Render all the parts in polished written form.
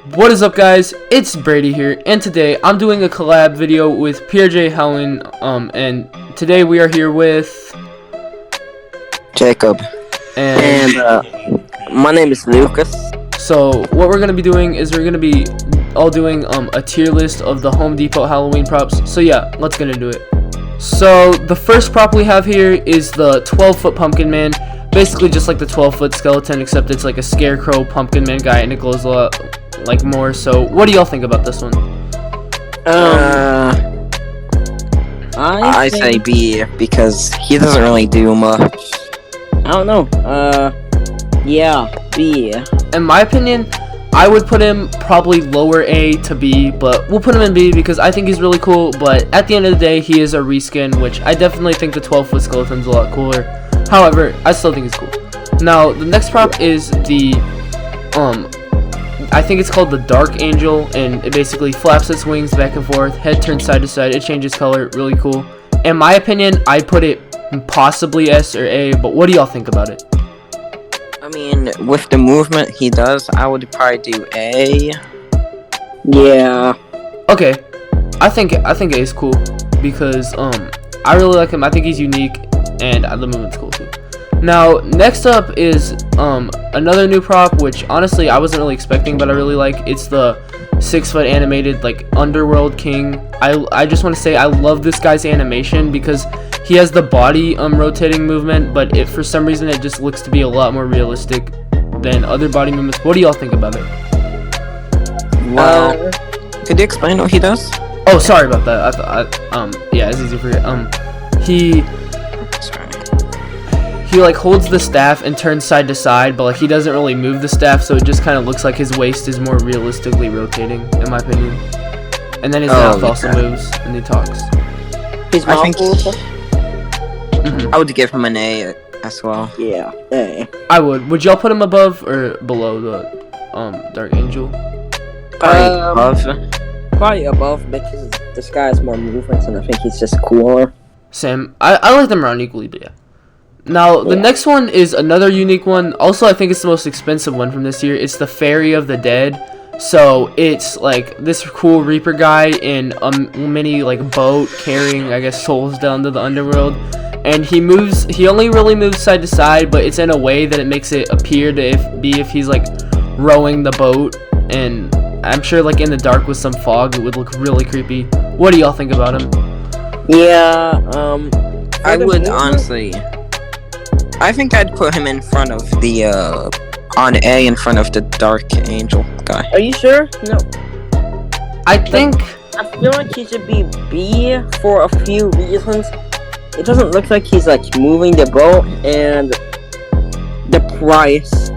What is up, guys? It's Brady here, and today I'm doing a collab video with PLJHALLOWEEN, and today we are here with Jacob, and my name is Lucas. So what we're gonna be doing is we're gonna be all doing a tier list of the Home Depot Halloween props. So yeah, let's get into it. So the first prop we have here is the 12-foot pumpkin man. Basically just like the 12-foot skeleton, except it's like a scarecrow pumpkin man guy, and it glows a lot like more. So what do y'all think about this one? I say B because he doesn't really do much. I don't know. Yeah, B. In my opinion, I would put him probably lower A to B, but we'll put him in B because I think he's really cool. But at the end of the day, he is a reskin, which I definitely think the 12-foot skeleton's a lot cooler. However, I still think he's cool. Now, the next prop is the, I think it's called the Dark Angel, and it basically flaps its wings back and forth, head turns side to side, it changes color, really cool. In my opinion, I put it possibly S or A, but what do y'all think about it? I mean, with the movement he does, I would probably do A. Yeah. Okay, I think A is cool because I really like him. I think he's unique, and the movement's cool too. Now, next up is another new prop, which honestly I wasn't really expecting, but I really like. It's the 6-foot animated like Underworld King. I just want to say I love this guy's animation because he has the body rotating movement, but for some reason it just looks to be a lot more realistic than other body movements. What do y'all think about it? Well, could you explain what he does? Oh, sorry about that. Yeah, it's easy for you. He like holds the staff and turns side to side, but like he doesn't really move the staff, so it just kind of looks like his waist is more realistically rotating, in my opinion. And then his mouth also moves, and he talks. His mouth also? I would give him an A as well. Yeah, A. I would. Would y'all put him above or below the Dark Angel? Probably above because this guy has more movements, and I think he's just cooler. Same. I like them around equally, but yeah. Now, the next one is another unique one. Also, I think it's the most expensive one from this year. It's the Fairy of the Dead. So, it's like this cool Reaper guy in a mini like boat carrying, I guess, souls down to the underworld. And he only really moves side to side, but it's in a way that it makes it appear to be if he's like rowing the boat. And I'm sure like in the dark with some fog, it would look really creepy. What do y'all think about him? Yeah, I would honestly... I think I'd put him in front of the, on A in front of the Dark Angel guy. Are you sure? No. I feel like he should be B for a few reasons. It doesn't look like he's, like, moving the boat, and the price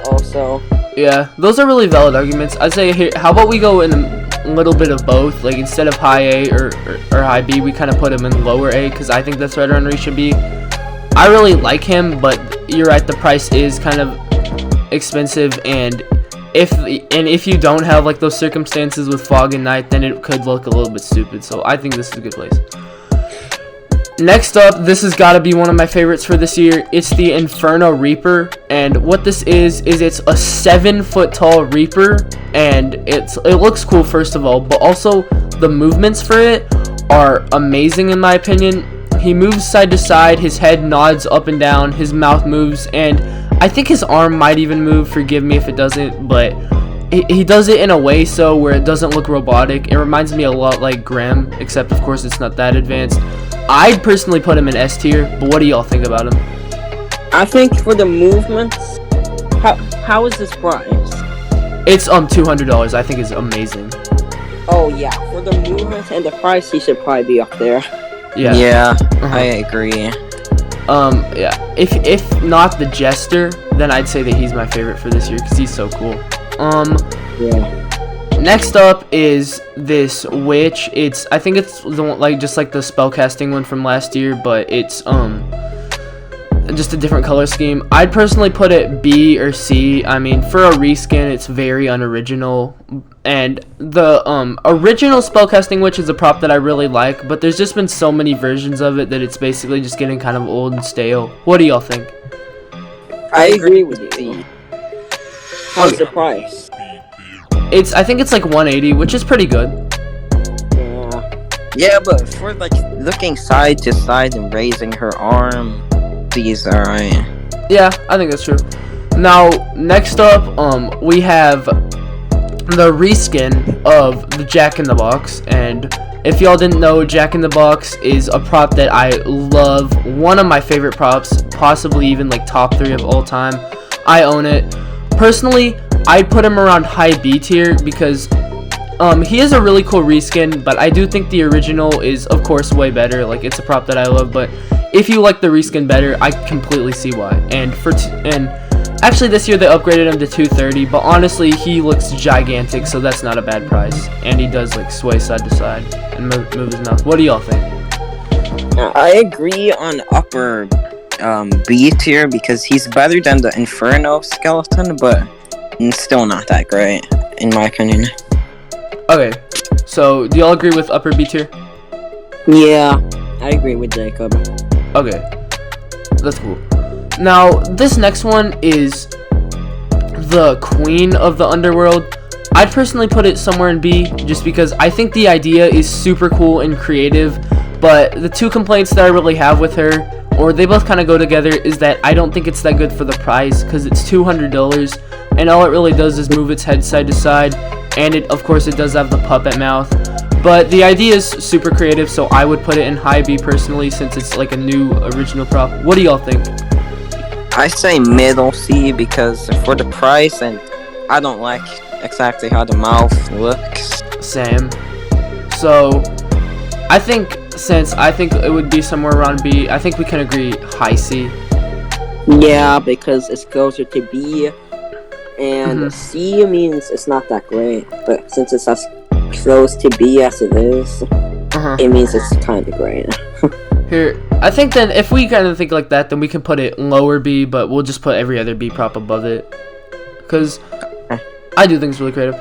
also. Yeah, those are really valid arguments. I'd say, here, how about we go in a little bit of both? Like, instead of high A or high B, we kind of put him in lower A, because I think that's right around where he should be. I really like him, but you're right, the price is kind of expensive, and if you don't have like those circumstances with fog and night, then it could look a little bit stupid. So I think this is a good place. Next up, this has got to be one of my favorites for this year. It's the Inferno Reaper, and what this is it's a 7-foot tall Reaper, and it looks cool first of all, but also the movements for it are amazing in my opinion. He moves side to side, his head nods up and down, his mouth moves, and I think his arm might even move, forgive me if it doesn't, but he does it in a way so where it doesn't look robotic. It reminds me a lot like Graham, except of course it's not that advanced. I'd personally put him in S tier, but what do y'all think about him? I think for the movements, how is this price? It's $200, I think it's amazing. Oh yeah, for the movements and the price, he should probably be up there. Yeah, I agree. Yeah. If not the Jester, then I'd say that he's my favorite for this year because he's so cool. Yeah. Next up is this witch. I think it's the one, like just like the spellcasting one from last year, but it's just a different color scheme. I'd personally put it B or C. I mean, for a reskin, it's very unoriginal. And the original spellcasting witch is a prop that I really like, but there's just been so many versions of it that it's basically just getting kind of old and stale. What do y'all think? I agree with you. How's the price? I think it's like 180, which is pretty good. Yeah, but for like looking side to side and raising her arm, these are right. Yeah, I think that's true. Now, next up, we have the reskin of the Jack in the Box, and if y'all didn't know, Jack in the Box is a prop that I love. One of my favorite props, possibly even like top 3 of all time. I own it. Personally, I'd put him around high B tier because he is a really cool reskin, but I do think the original is, of course, way better. Like, it's a prop that I love, but if you like the reskin better, I completely see why. And actually, this year they upgraded him to 230, but honestly, he looks gigantic, so that's not a bad price. And he does like sway side to side and move his mouth. What do y'all think? I agree on upper B tier because he's better than the Inferno skeleton, but still not that great, in my opinion. Okay, so do y'all agree with upper B tier? Yeah, I agree with Jacob. Okay, that's cool. Now, this next one is the Queen of the Underworld. I'd personally put it somewhere in B, just because I think the idea is super cool and creative, but the 2 complaints that I really have with her, or they both kind of go together, is that I don't think it's that good for the price, because it's $200, and all it really does is move its head side to side, and of course it does have the puppet mouth. But the idea is super creative, so I would put it in high B personally, since it's like a new original prop. What do y'all think? I say middle C because for the price, and I don't like exactly how the mouth looks. Same. So, I think it would be somewhere around B. I think we can agree high C. Yeah, because it's closer to B, and C means it's not that great. But since it's as close to B as it is, it means it's kind of great. Here, I think then if we kind of think like that, then we can put it lower B, but we'll just put every other B prop above it, because I do think it's really creative.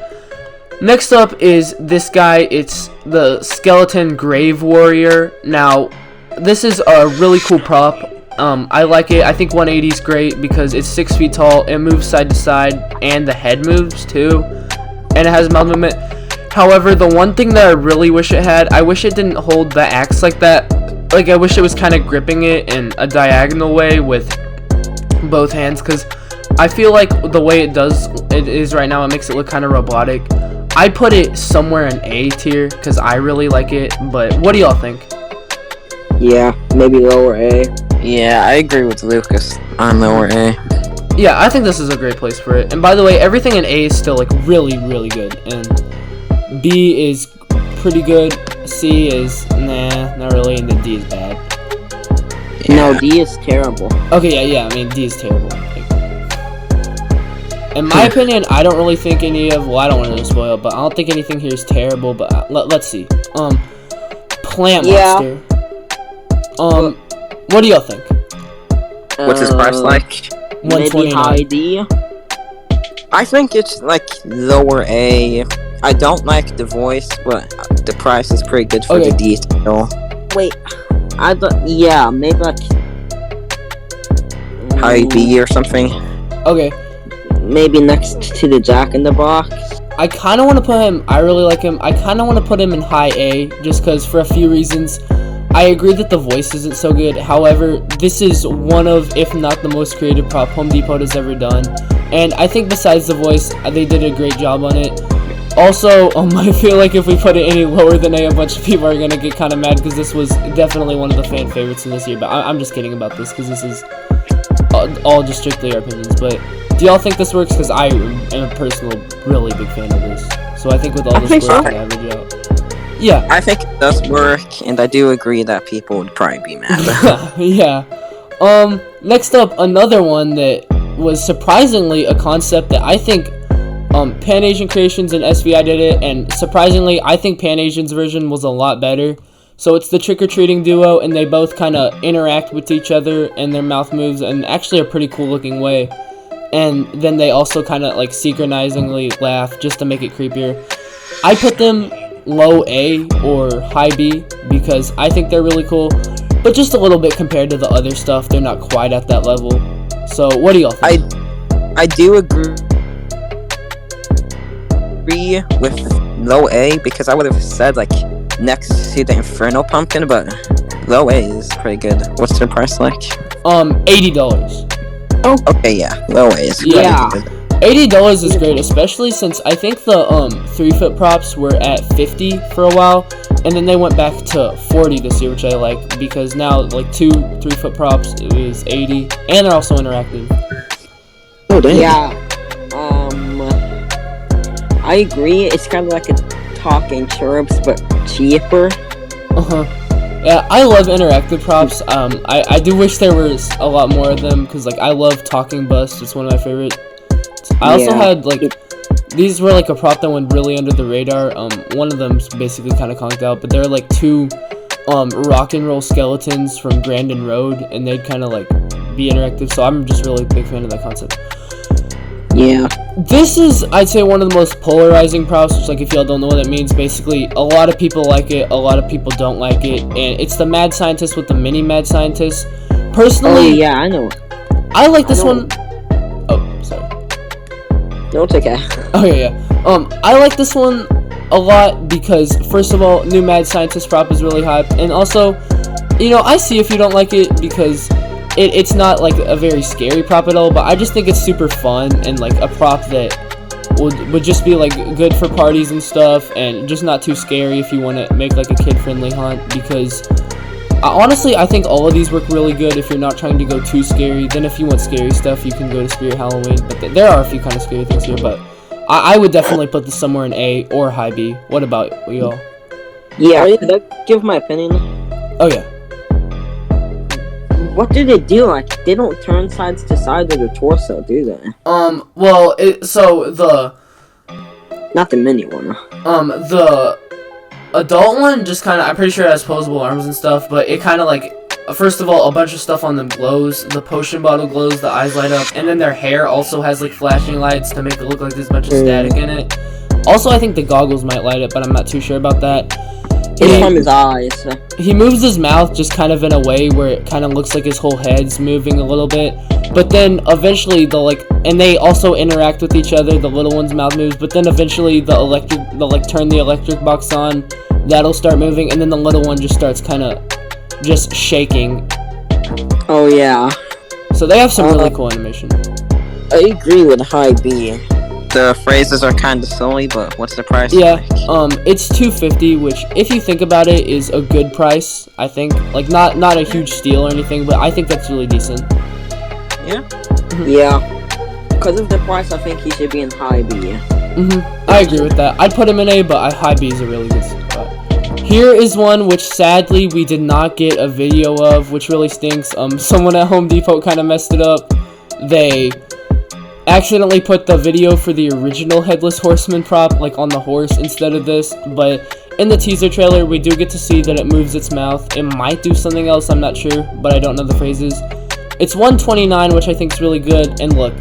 Next up is this guy. It's the Skeleton Grave Warrior. Now, this is a really cool prop. I like it. I think 180 is great because it's 6 feet tall. It moves side to side, and the head moves too, and it has mouth movement. However, the one thing that I really wish it had, I wish it didn't hold the axe like that. Like, I wish it was kind of gripping it in a diagonal way with both hands, because I feel like the way it is right now, it makes it look kind of robotic. I'd put it somewhere in A tier because I really like it, but what do y'all think? Yeah, maybe lower A. Yeah, I agree with Lucas on lower A. Yeah, I think this is a great place for it. And by the way, everything in A is still like really, really good, and B is pretty good. C is nah, not really, and then D is bad. Yeah. No, D is terrible. Okay, yeah, I mean D is terrible. Like, in my opinion, I don't really think any of. Well, I don't want to spoil, but I don't think anything here is terrible. But let's see. Plant Monster. What do y'all think? What's his price like? Maybe high D. I think it's like lower A. I don't like the voice, but the price is pretty good for the detail. Wait, yeah, maybe like high B or something. Okay. Maybe next to the Jack in the Box. I kind of want to put him. I really like him. I kind of want to put him in high A, just because for a few reasons. I agree that the voice isn't so good. However, this is one of, if not the most creative prop Home Depot has ever done. And I think besides the voice, they did a great job on it. Also, I feel like if we put it any lower than A, a bunch of people are going to get kind of mad because this was definitely one of the fan favorites in this year. But I'm just kidding about this because this is all just strictly our opinions. But do y'all think this works? Because I am a personal really big fan of this. So I think with all this work, average out. Yeah. I think it does work, and I do agree that people would probably be mad. Yeah. Next up, another one that was surprisingly a concept that I think Pan Asian Creations and SVI did it, and surprisingly, I think Pan Asian's version was a lot better. So it's the trick-or-treating duo, and they both kind of interact with each other, and their mouth moves in actually a pretty cool-looking way. And then they also kind of like synchronizingly laugh just to make it creepier. I put them low A or high B because I think they're really cool, but just a little bit compared to the other stuff, they're not quite at that level. So what do y'all think? I do agree agree with low A because I would have said like next to the Inferno Pumpkin, but low A is pretty good. What's their price like? $80. Oh, okay, yeah, low A is pretty good. $80 is great, especially since I think the 3-foot props were at $50 for a while, and then they went back to $40 this year, which I like because now like 2 3-foot props it was $80, and they're also interactive. Oh dang. Yeah. I agree. It's kind of like a talking cherubs, but cheaper. Yeah, I love interactive props. I do wish there was a lot more of them because like I love talking bust. It's one of my favorite. I also had like these were like a prop that went really under the radar. One of them's basically kind of conked out, but there are like 2 rock and roll skeletons from Grandin Road, and they'd kind of like be interactive. So I'm just really a big fan of that concept. Yeah. This is, I'd say, one of the most polarizing props, which, like, if y'all don't know what that means, basically, a lot of people like it, a lot of people don't like it, and it's the Mad Scientist with the mini Mad Scientist. Personally, Oh, yeah, I know. I like this one. Oh, sorry. No, it's okay. Oh, yeah. I like this one a lot because, first of all, new Mad Scientist prop is really hype, and also, you know, I see if you don't like it because it's not like a very scary prop at all, but I just think it's super fun and like a prop that would just be like good for parties and stuff, and just not too scary if you want to make like a kid-friendly hunt. Because honestly, I think all of these work really good if you're not trying to go too scary. Then if you want scary stuff, you can go to Spirit Halloween. But there are a few kind of scary things here, but I would definitely put this somewhere in A or high B. What about y'all? Yeah, I'll give my opinion. Oh yeah. What do they do? Like, they don't turn sides to side of their torso, do they? Well, so the Not the mini one. the adult one just kind of, I'm pretty sure it has posable arms and stuff, but it kind of like, first of all, a bunch of stuff on them glows. The potion bottle glows, the eyes light up, and then their hair also has like flashing lights to make it look like there's a bunch of static in it. Also, I think the goggles might light up, but I'm not too sure about that. It's from his eyes. He moves his mouth just kind of in a way where it kind of looks like his whole head's moving a little bit. But then eventually and they also interact with each other. The little one's mouth moves, but then eventually they'll turn the electric box on. That'll start moving, and then the little one just starts kind of just shaking. Oh yeah. So they have some really cool animation. I agree with high B. The phrases are kind of silly, but what's the price? Yeah, like? It's $250, which, if you think about it, is a good price. I think, like, not a huge steal or anything, but I think that's really decent. Yeah. Yeah. Because of the price, I think he should be in high B. I agree with that. I'd put him in A, but high B is a really good spot. Here is one which sadly we did not get a video of, which really stinks. Someone at Home Depot kind of messed it up. They accidentally put the video for the original Headless Horseman prop like on the horse instead of this, but in the teaser trailer we do get to see that it moves its mouth. It might do something else, I'm not sure, but I don't know the phrases. It's $129, which I think is really good, and look,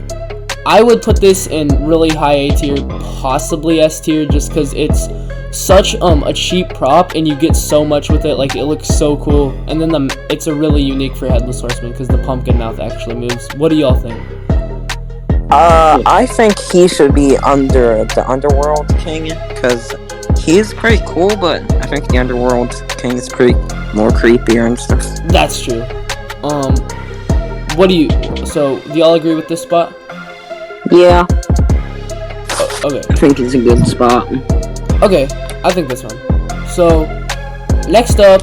I would put this in really high A tier, possibly S tier, just because it's such a cheap prop and you get so much with it. Like, it looks so cool, and then it's a really unique for Headless Horseman because the pumpkin mouth actually moves. What do y'all think? I think he should be under the Underworld King, because he's pretty cool, but I think the Underworld King is pretty more creepier and stuff. That's true. So, do y'all agree with this spot? Yeah. Okay. I think it's a good spot. Okay, I think this one. So, next up,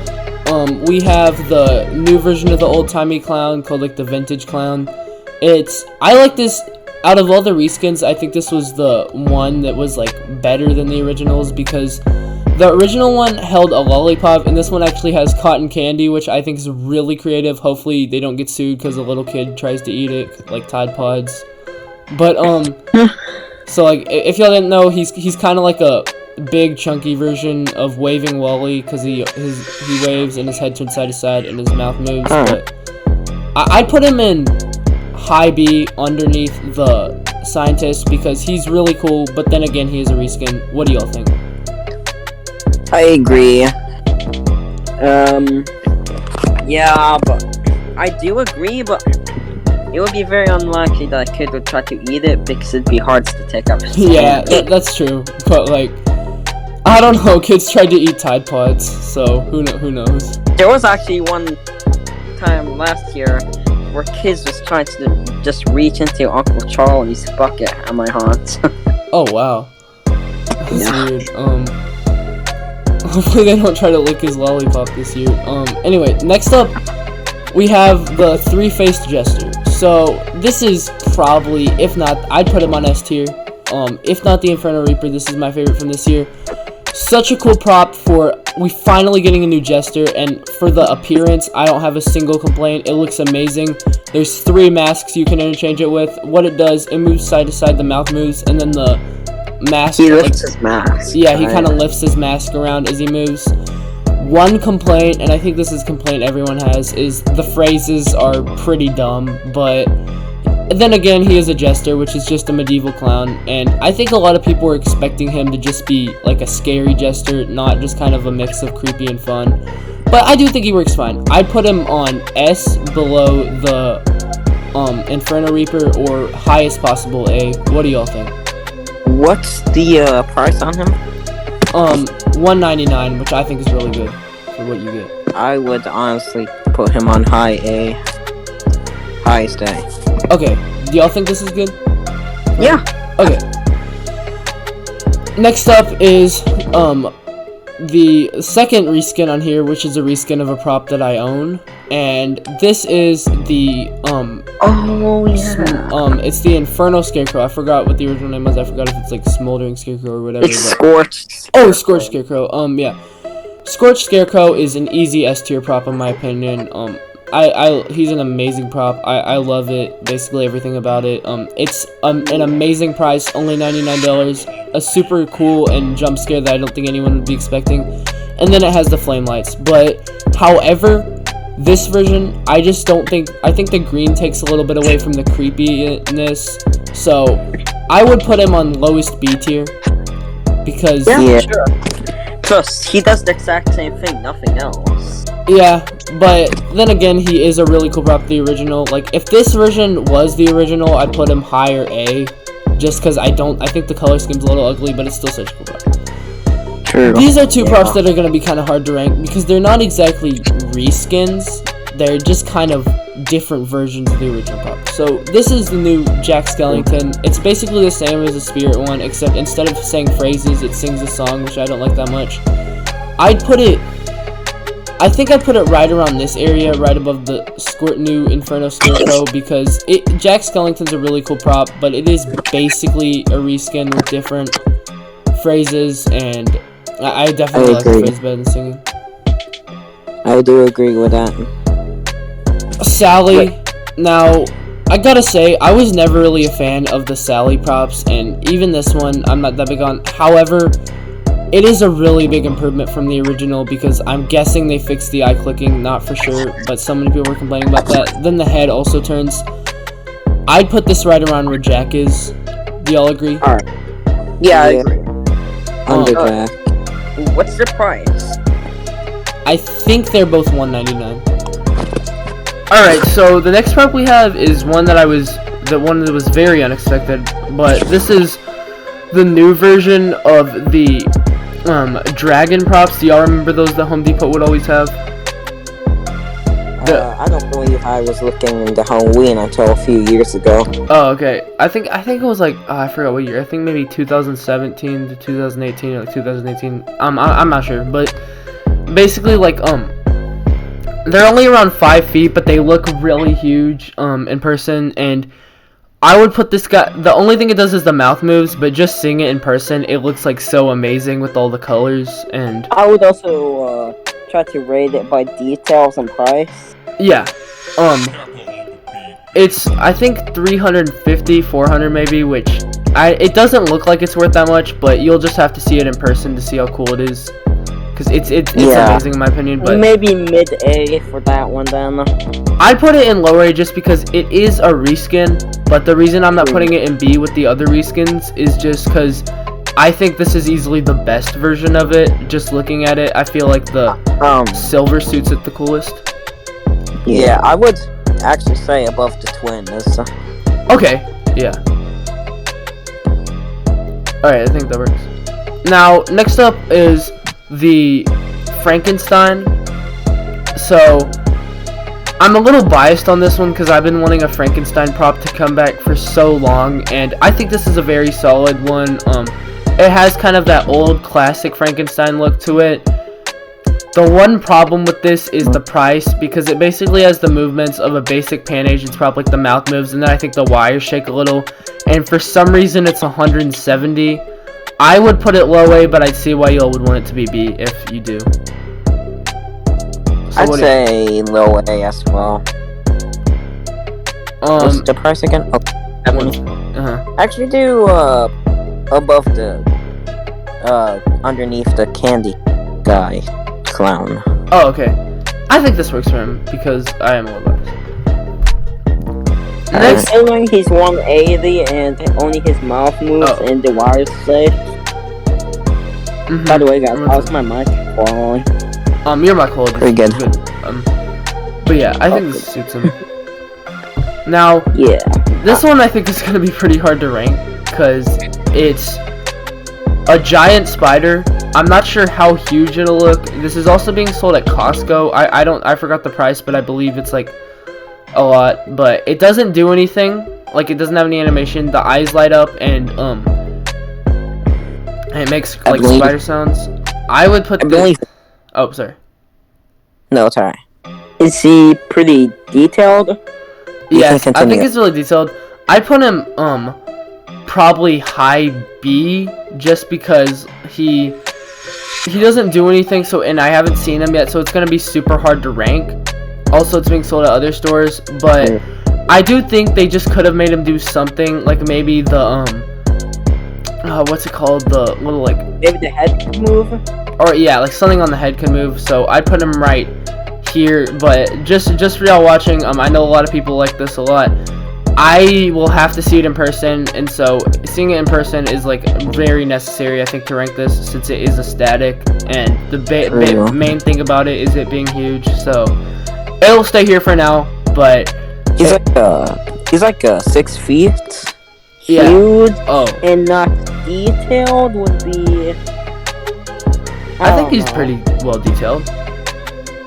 we have the new version of the old-timey clown called, like, the vintage clown. I like this. Out of all the reskins, I think this was the one that was, like, better than the originals, because the original one held a lollipop, and this one actually has cotton candy, which I think is really creative. Hopefully they don't get sued because a little kid tries to eat it, like Tide Pods. But, so, like, if y'all didn't know, he's kind of like a big, chunky version of Waving Wally, because he waves, and his head turns side to side, and his mouth moves, but I'd put him in high B underneath the scientist because he's really cool, but then again, he is a reskin. What do y'all think? I agree. Yeah, but I do agree, but it would be very unlikely that a kid would try to eat it because it'd be hard to take up. Yeah, that's true. But like, I don't know. Kids tried to eat Tide Pods, so who knows? There was actually one time last year where kids was trying to just reach into Uncle Charlie's bucket at my haunt. Oh wow, that's weird. Hopefully they don't try to lick his lollipop this year. Anyway, next up we have the three-faced Jester. So this is probably, if not, I'd put him on S tier. If not the Inferno Reaper, this is my favorite from this year. Such a cool prop for we finally getting a new Jester, and for the appearance, I don't have a single complaint. It looks amazing. There's 3 masks you can interchange it with. What it does, it moves side to side, the mouth moves, and then the mask. He lifts his mask. Yeah, he kind of lifts his mask around as he moves. One complaint, and I think this is a complaint everyone has, is the phrases are pretty dumb, but then again, he is a Jester, which is just a medieval clown, and I think a lot of people were expecting him to just be like a scary Jester, not just kind of a mix of creepy and fun. But I do think he works fine. I'd put him on S below the Inferno Reaper, or highest possible A. What do y'all think? What's the price on him? $199, which I think is really good for what you get. I would honestly put him on high A. Highest A. Okay, do y'all think this is good? Yeah. Okay. Next up is the second reskin on here, which is a reskin of a prop that I own, and this is the Oh yeah. it's the Inferno Scarecrow. I forgot what the original name was. I forgot if it's like Smoldering Scarecrow or whatever. It's Scorched. Oh, Scorched Scarecrow. Yeah. Scorched Scarecrow is an easy S tier prop in my opinion. He's an amazing prop. I love it. Basically everything about it. It's an amazing price, only $99. A super cool and jump scare that I don't think anyone would be expecting. And then it has the flame lights. But however, this version, I just don't think. I think the green takes a little bit away from the creepiness. So I would put him on lowest B tier because Sure. Plus, he does the exact same thing, nothing else. Yeah, but then again, he is a really cool prop, the original. Like, if this version was the original, I'd put him higher A, just because I think the color scheme's a little ugly, but it's still such a cool prop. True. These are 2 props that are going to be kind of hard to rank, because they're not exactly reskins, they're just kind of different versions of the original prop. So, this is the new Jack Skellington. It's basically the same as the Spirit one, except instead of saying phrases, it sings a song, which I don't like that much. I think I'd put it right around this area, right above the new Inferno Scarecrow, because Jack Skellington's a really cool prop, but it is basically a reskin with different phrases, and I definitely like the phrase better than singing. I do agree with that. Sally, now, I gotta say, I was never really a fan of the Sally props, and even this one, I'm not that big on. However, it is a really big improvement from the original, because I'm guessing they fixed the eye clicking, not for sure, but so many people were complaining about that. Then the head also turns. I'd put this right around where Jack is. Do y'all agree? Alright. Yeah, I agree. Under Jack. What's the price? I think they're both $199. Alright, so the next prop we have is one that was very unexpected, but this is the new version of the dragon props. Do y'all remember those that Home Depot would always have? I don't believe I was looking into Halloween until a few years ago. Oh, okay. I think it was like, I forgot what year. I think maybe 2017 to 2018 or like 2018. I'm not sure, but basically like they're only around 5 feet, but they look really huge in person, and I would put this guy. The only thing it does is the mouth moves, but just seeing it in person, it looks like so amazing with all the colors. And I would also try to rate it by details and price. Yeah, it's I think 350, 400 maybe, which it doesn't look like it's worth that much, but you'll just have to see it in person to see how cool it is. Because it's amazing in my opinion, but maybe mid-A for that one then. I'd put it in lower A just because it is a reskin, but the reason I'm not putting it in B with the other reskins is just because I think this is easily the best version of it. Just looking at it, I feel like the silver suits it the coolest. Yeah, I would actually say above the twins. Okay, yeah. Alright, I think that works. Now, next up is the Frankenstein. So, I'm a little biased on this one because I've been wanting a Frankenstein prop to come back for so long, and I think this is a very solid one. It has kind of that old classic Frankenstein look to it. The one problem with this is the price, because it basically has the movements of a basic Pan Agent's prop, like the mouth moves, and then I think the wires shake a little, and for some reason it's 170. I would put it low A, but I'd see why y'all would want it to be B if you do. So I'd say low A as well. What's the price again? Oh, 70. Actually do above the underneath the candy guy clown. Oh, okay. I think this works for him because I am a little biased. Next, Considering he's 180 and only his mouth moves and the wires say. By the way, guys, how's my mic quality? Your mic quality is pretty good. But yeah, I think this suits him. Now, yeah, this one I think is gonna be pretty hard to rank because it's a giant spider. I'm not sure how huge it'll look. This is also being sold at Costco. I forgot the price, but I believe it's like a lot. But it doesn't do anything. Like, it doesn't have any animation. The eyes light up and it makes like spider sounds. I would put this. Oh, sorry. No, it's alright. Is he pretty detailed? Yes, I think it's really detailed. I put him probably high B just because he doesn't do anything, so, and I haven't seen him yet, so it's gonna be super hard to rank. Also, it's being sold at other stores, but I do think they just could have made him do something, like maybe the what's it called, the little like, maybe the head can move, or yeah, like something on the head can move. So I'd put him right here, but just for y'all watching, I know a lot of people like this a lot. I will have to see it in person, and so seeing it in person is like very necessary, I think, to rank this, since it is a static, and the main thing about it is it being huge. So it'll stay here for now, but he's like 6 feet. Yeah. Huge and not detailed would be. I think he's pretty well detailed.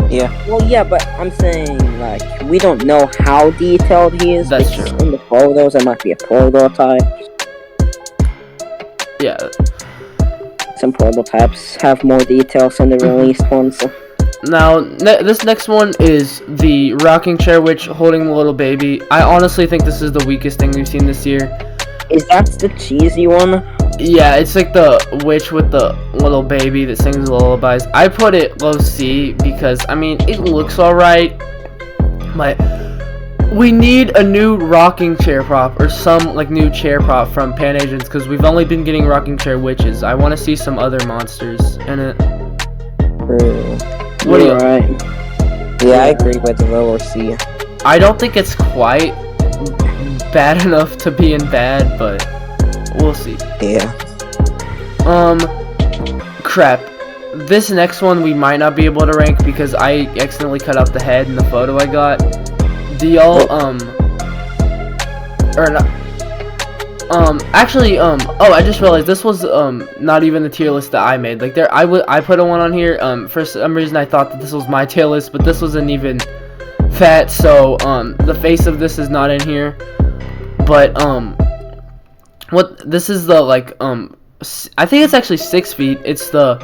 Yeah. Well, yeah, but I'm saying, like, we don't know how detailed he is. That's true. In the photos, it might be a prototype. Yeah. Some prototypes have more details than the released ones. So. Now, this next one is the rocking chair witch holding the little baby. I honestly think this is the weakest thing we've seen this year. Is that the cheesy one? Yeah, it's like the witch with the little baby that sings lullabies. I put it low C because, I mean, it looks alright, but we need a new rocking chair prop or some like new chair prop from Pan Agents, because we've only been getting rocking chair witches. I want to see some other monsters in it. What do you? Yeah, I agree with the lower C. I don't think it's quite bad enough to be in bad, but we'll see. Yeah. Crap. This next one we might not be able to rank because I accidentally cut out the head in the photo I got. Do y'all, actually, oh, I just realized this was, not even the tier list that I made. Like, I put a one on here, for some reason I thought that this was my tier list, but this wasn't even fat, so, the face of this is not in here. But, this is the, like, I think it's actually 6 feet. It's the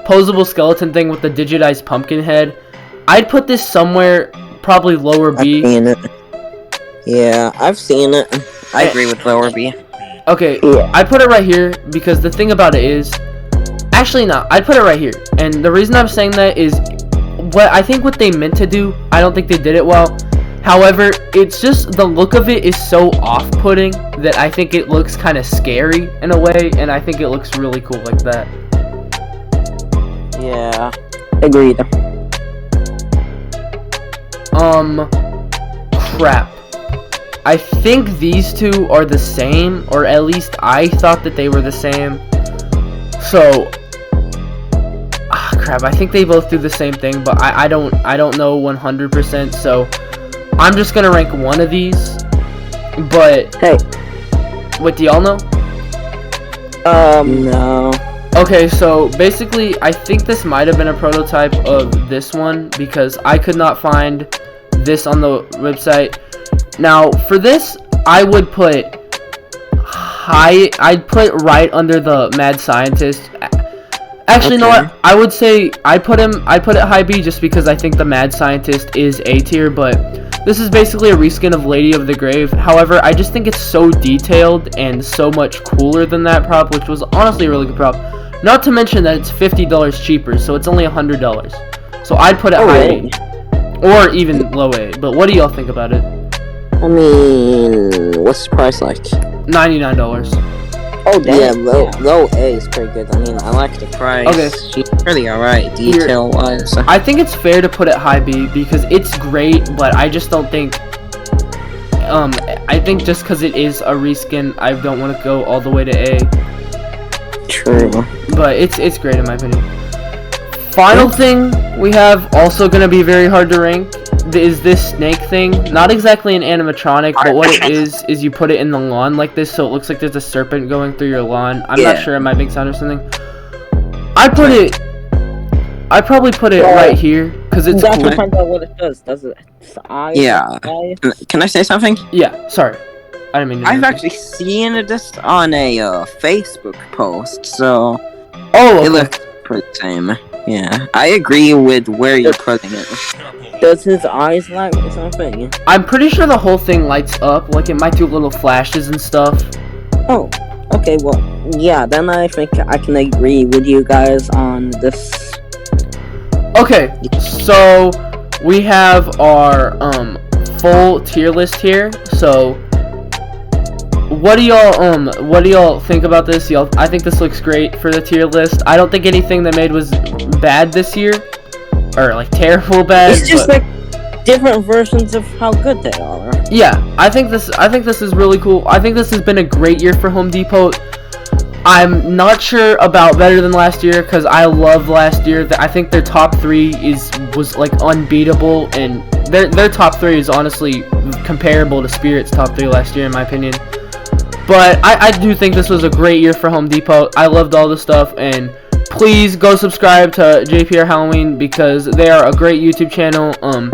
posable skeleton thing with the digitized pumpkin head. I'd put this somewhere, probably lower B. I've seen it. Yeah, I've seen it. I agree with lower B. Okay, I put it right here because the thing about it is, actually no, I put it right here, and the reason I'm saying that is, what they meant to do, I don't think they did it well. However, it's just the look of it is so off-putting that I think it looks kind of scary in a way, and I think it looks really cool like that. Yeah, agreed. Crap. I think these two are the same, or at least I thought that they were the same. So, crap, I think they both do the same thing, but I don't know 100%, so I'm just gonna rank one of these. But Hey. what do y'all know? No. Okay, so basically, I think this might have been a prototype of this one because I could not find this on the website. Now, for this, I would put I'd put right under the mad scientist. Actually, Okay. no, I would say I put it high B just because I think the mad scientist is A tier, but this is basically a reskin of Lady of the Grave. However, I just think it's so detailed and so much cooler than that prop, which was honestly a really good prop. Not to mention that it's $50 cheaper, so it's only $100. So I'd put it high A, or even low A. But what do y'all think about it? I mean, what's the price like? $99. Oh, damn. Yeah, low A is pretty good. I mean, I like the price. Okay. She's pretty alright, detail-wise. I think it's fair to put it high B because it's great, but I just don't think. I think just because it is a reskin, I don't want to go all the way to A. True. But it's great in my opinion. Final thing we have, also gonna be very hard to rank, is this snake thing. Not exactly an animatronic, but what it is you put it in the lawn like this, so it looks like there's a serpent going through your lawn. I'm not sure, it might make sound or something. I'd probably put it right here because it's That cool. depends on what it does. Does it? Eye? Yeah. Eye? Can I say something? Yeah, sorry, I didn't mean to. I've actually seen this on a Facebook post, so Oh, okay. it looks pretty same. Yeah, I agree with where you're putting it. Does his eyes light or something? I'm pretty sure the whole thing lights up, like it might do little flashes and stuff. Oh, okay, well, yeah, then I think I can agree with you guys on this. Okay, so we have our full tier list here. So what do y'all think about this? I think this looks great for the tier list. I don't think anything they made was bad this year, or like terrible bad. It's just like different versions of how good they are. Yeah, I think this is really cool. I think this has been a great year for Home Depot. I'm not sure about better than last year because I love last year. I think their top 3 was like unbeatable, and their top 3 is honestly comparable to Spirit's top 3 last year in my opinion. But I do think this was a great year for Home Depot. I loved all the stuff, and please go subscribe to JPR Halloween because they are a great YouTube channel. I'm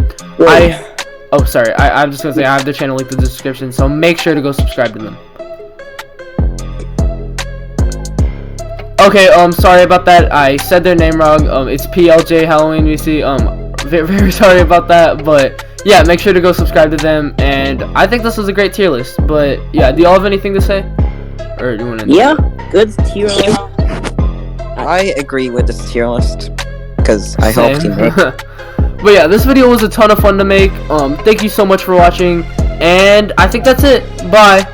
just gonna say I have their channel linked in the description, so make sure to go subscribe to them. Okay, sorry about that. I said their name wrong. It's PLJHALLOWEEN VC. Very sorry about that, but yeah, make sure to go subscribe to them. And I think this was a great tier list. But yeah, do y'all have anything to say? Or do you want to? Yeah, good tier list. I agree with this tier list because I helped you make. But yeah, this video was a ton of fun to make. Thank you so much for watching, and I think that's it. Bye.